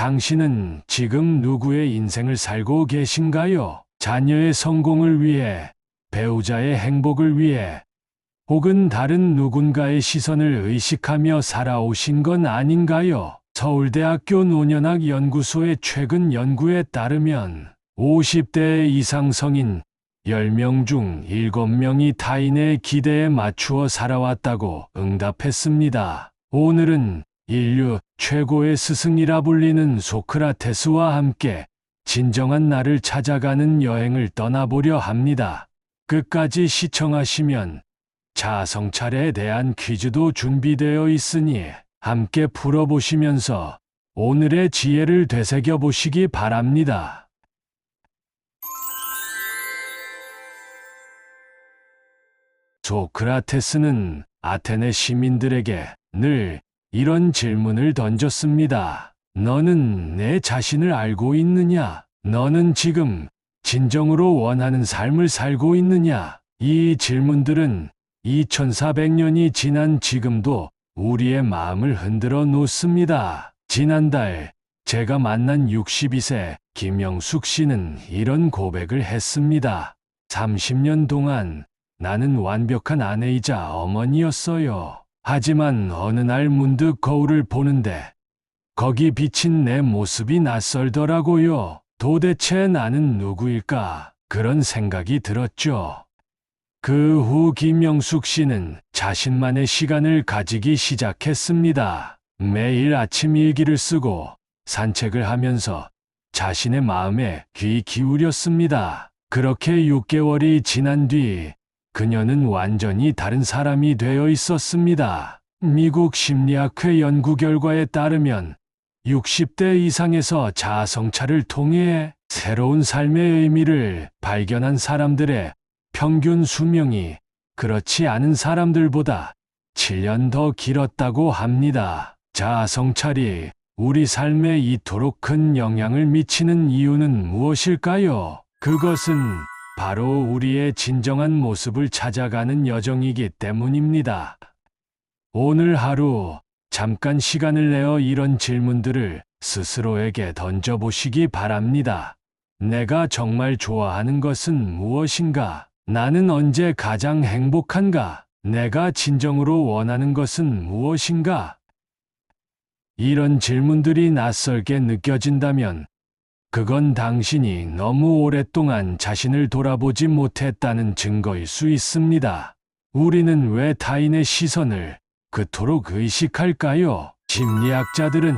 당신은 지금 누구의 인생을 살고 계신가요? 자녀의 성공을 위해, 배우자의 행복을 위해, 혹은 다른 누군가의 시선을 의식하며 살아오신 건 아닌가요? 서울대학교 노년학 연구소의 최근 연구에 따르면 50대 이상 성인 10명 중 7명이 타인의 기대에 맞추어 살아왔다고 응답했습니다. 오늘은 인류 최고의 스승이라 불리는 소크라테스와 함께 진정한 나를 찾아가는 여행을 떠나보려 합니다. 끝까지 시청하시면 자아성찰에 대한 퀴즈도 준비되어 있으니 함께 풀어보시면서 오늘의 지혜를 되새겨 보시기 바랍니다. 소크라테스는 아테네 시민들에게 늘 이런 질문을 던졌습니다. 너는 내 자신을 알고 있느냐? 너는 지금 진정으로 원하는 삶을 살고 있느냐? 이 질문들은 2400년이 지난 지금도 우리의 마음을 흔들어 놓습니다. 지난달 제가 만난 62세 김영숙 씨는 이런 고백을 했습니다. 30년 동안 나는 완벽한 아내이자 어머니였어요. 하지만 어느 날 문득 거울을 보는데 거기 비친 내 모습이 낯설더라고요. 도대체 나는 누구일까? 그런 생각이 들었죠. 그 후 김영숙 씨는 자신만의 시간을 가지기 시작했습니다. 매일 아침 일기를 쓰고 산책을 하면서 자신의 마음에 귀 기울였습니다. 그렇게 6개월이 지난 뒤 그녀는 완전히 다른 사람이 되어 있었습니다. 미국 심리학회 연구 결과에 따르면 60대 이상에서 자아성찰을 통해 새로운 삶의 의미를 발견한 사람들의 평균 수명이 그렇지 않은 사람들보다 7년 더 길었다고 합니다. 자아성찰이 우리 삶에 이토록 큰 영향을 미치는 이유는 무엇일까요? 그것은 바로 우리의 진정한 모습을 찾아가는 여정이기 때문입니다. 오늘 하루 잠깐 시간을 내어 이런 질문들을 스스로에게 던져보시기 바랍니다. 내가 정말 좋아하는 것은 무엇인가? 나는 언제 가장 행복한가? 내가 진정으로 원하는 것은 무엇인가? 이런 질문들이 낯설게 느껴진다면 그건 당신이 너무 오랫동안 자신을 돌아보지 못했다는 증거일 수 있습니다. 우리는 왜 타인의 시선을 그토록 의식할까요? 심리학자들은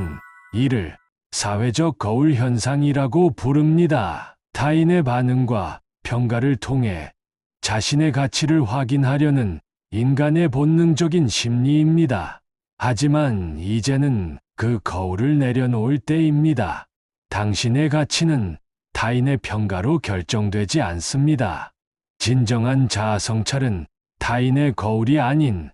이를 사회적 거울 현상이라고 부릅니다. 타인의 반응과 평가를 통해 자신의 가치를 확인하려는 인간의 본능적인 심리입니다. 하지만 이제는 그 거울을 내려놓을 때입니다. 당신의 가치는 타인의 평가로 결정되지 않습니다. 진정한 자아성찰은 타인의 거울이 아닌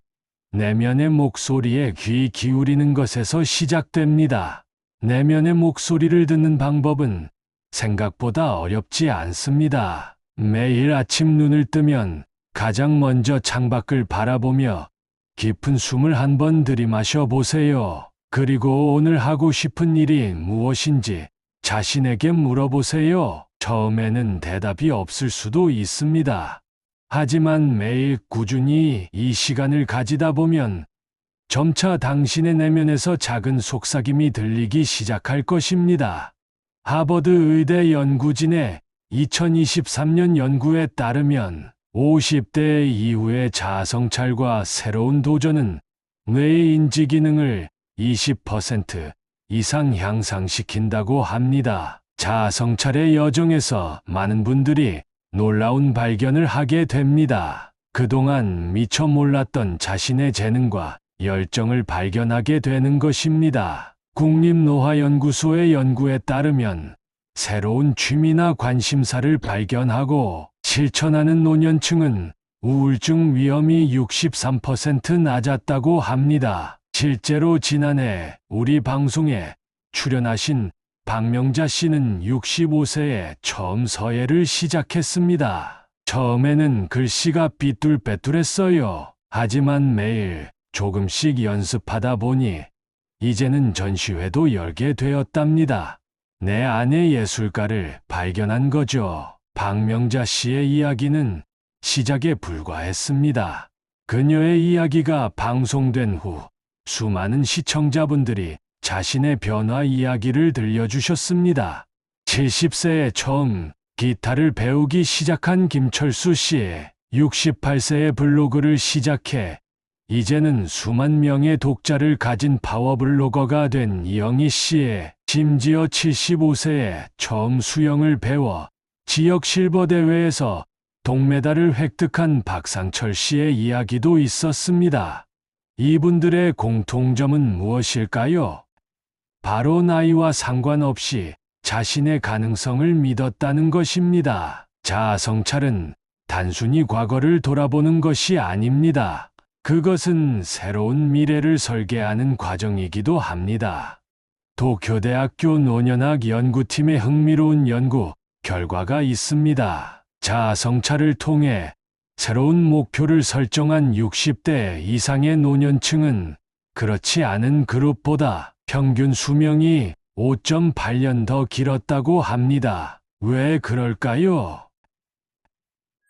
내면의 목소리에 귀 기울이는 것에서 시작됩니다. 내면의 목소리를 듣는 방법은 생각보다 어렵지 않습니다. 매일 아침 눈을 뜨면 가장 먼저 창밖을 바라보며 깊은 숨을 한번 들이마셔 보세요. 그리고 오늘 하고 싶은 일이 무엇인지 자신에게 물어보세요. 처음에는 대답이 없을 수도 있습니다. 하지만 매일 꾸준히 이 시간을 가지다 보면 점차 당신의 내면에서 작은 속삭임이 들리기 시작할 것입니다. 하버드 의대 연구진의 2023년 연구에 따르면 50대 이후의 자아성찰과 새로운 도전은 뇌의 인지 기능을 20% 이상 향상시킨다고 합니다. 자아성찰의 여정에서 많은 분들이 놀라운 발견을 하게 됩니다. 그동안 미처 몰랐던 자신의 재능과 열정을 발견하게 되는 것입니다. 국립노화연구소의 연구에 따르면 새로운 취미나 관심사를 발견하고 실천하는 노년층은 우울증 위험이 63% 낮았다고 합니다. 실제로 지난해 우리 방송에 출연하신 박명자 씨는 65세에 처음 서예를 시작했습니다. 처음에는 글씨가 삐뚤빼뚤했어요. 하지만 매일 조금씩 연습하다 보니 이제는 전시회도 열게 되었답니다. 내 안의 예술가를 발견한 거죠. 박명자 씨의 이야기는 시작에 불과했습니다. 그녀의 이야기가 방송된 후 수많은 시청자분들이 자신의 변화 이야기를 들려주셨습니다. 70세에 처음 기타를 배우기 시작한 김철수 씨, 68세에 블로그를 시작해 이제는 수만 명의 독자를 가진 파워블로거가 된 이영희 씨, 심지어 75세에 처음 수영을 배워 지역 실버 대회에서 동메달을 획득한 박상철 씨의 이야기도 있었습니다. 이분들의 공통점은 무엇일까요? 바로 나이와 상관없이 자신의 가능성을 믿었다는 것입니다. 자아성찰은 단순히 과거를 돌아보는 것이 아닙니다. 그것은 새로운 미래를 설계하는 과정이기도 합니다. 도쿄대학교 노년학 연구팀의 흥미로운 연구 결과가 있습니다. 자아성찰을 통해 새로운 목표를 설정한 60대 이상의 노년층은 그렇지 않은 그룹보다 평균 수명이 5.8년 더 길었다고 합니다. 왜 그럴까요?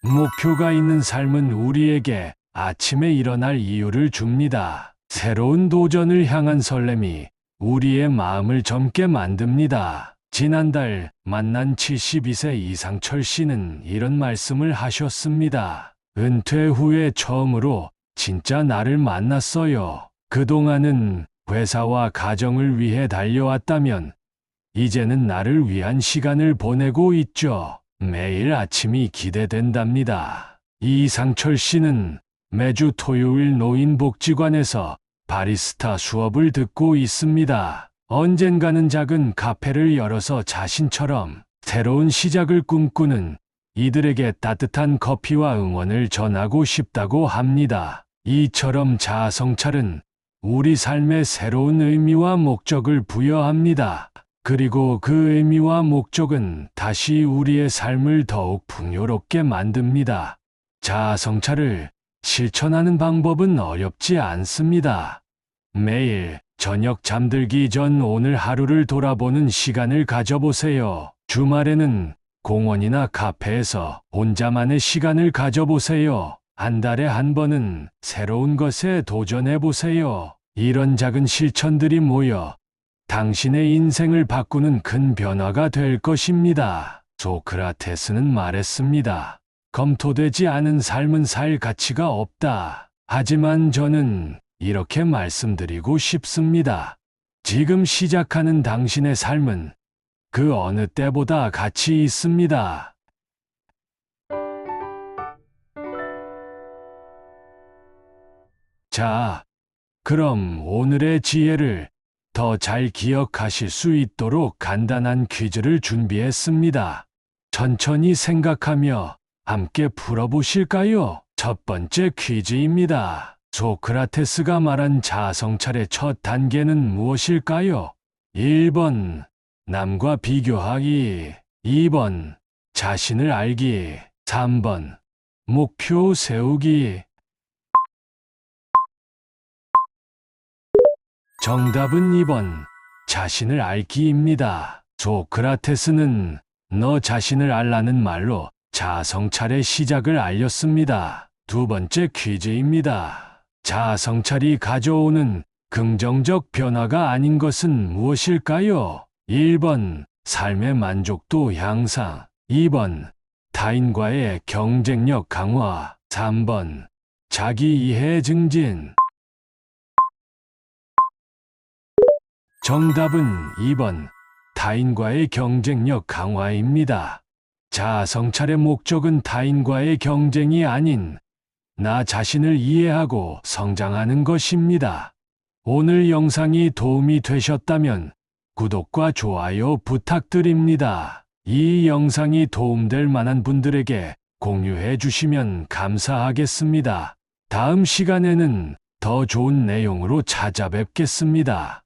목표가 있는 삶은 우리에게 아침에 일어날 이유를 줍니다. 새로운 도전을 향한 설렘이 우리의 마음을 젊게 만듭니다. 지난달 만난 72세 이상철 씨는 이런 말씀을 하셨습니다. 은퇴 후에 처음으로 진짜 나를 만났어요. 그동안은 회사와 가정을 위해 달려왔다면 이제는 나를 위한 시간을 보내고 있죠. 매일 아침이 기대된답니다. 이상철 씨는 매주 토요일 노인복지관에서 바리스타 수업을 듣고 있습니다. 언젠가는 작은 카페를 열어서 자신처럼 새로운 시작을 꿈꾸는 이들에게 따뜻한 커피와 응원을 전하고 싶다고 합니다. 이처럼 자아성찰은 우리 삶에 새로운 의미와 목적을 부여합니다. 그리고 그 의미와 목적은 다시 우리의 삶을 더욱 풍요롭게 만듭니다. 자아성찰을 실천하는 방법은 어렵지 않습니다. 매일 저녁 잠들기 전 오늘 하루를 돌아보는 시간을 가져보세요. 주말에는 공원이나 카페에서 혼자만의 시간을 가져보세요. 한 달에 한 번은 새로운 것에 도전해보세요. 이런 작은 실천들이 모여 당신의 인생을 바꾸는 큰 변화가 될 것입니다. 소크라테스는 말했습니다. 검토되지 않은 삶은 살 가치가 없다. 하지만 저는 이렇게 말씀드리고 싶습니다. 지금 시작하는 당신의 삶은 그 어느 때보다 가치 있습니다. 자, 그럼 오늘의 지혜를 더 잘 기억하실 수 있도록 간단한 퀴즈를 준비했습니다. 천천히 생각하며 함께 풀어보실까요? 첫 번째 퀴즈입니다. 소크라테스가 말한 자아성찰의 첫 단계는 무엇일까요? 1번, 남과 비교하기. 2번, 자신을 알기. 3번, 목표 세우기. 정답은 2번, 자신을 알기입니다. 소크라테스는 너 자신을 알라는 말로 자아성찰의 시작을 알렸습니다. 두 번째 퀴즈입니다. 자아성찰이 가져오는 긍정적 변화가 아닌 것은 무엇일까요? 1번, 삶의 만족도 향상. 2번, 타인과의 경쟁력 강화. 3번, 자기 이해 증진. 정답은 2번, 타인과의 경쟁력 강화입니다. 자아성찰의 목적은 타인과의 경쟁이 아닌 나 자신을 이해하고 성장하는 것입니다. 오늘 영상이 도움이 되셨다면 구독과 좋아요 부탁드립니다. 이 영상이 도움될 만한 분들에게 공유해 주시면 감사하겠습니다. 다음 시간에는 더 좋은 내용으로 찾아뵙겠습니다.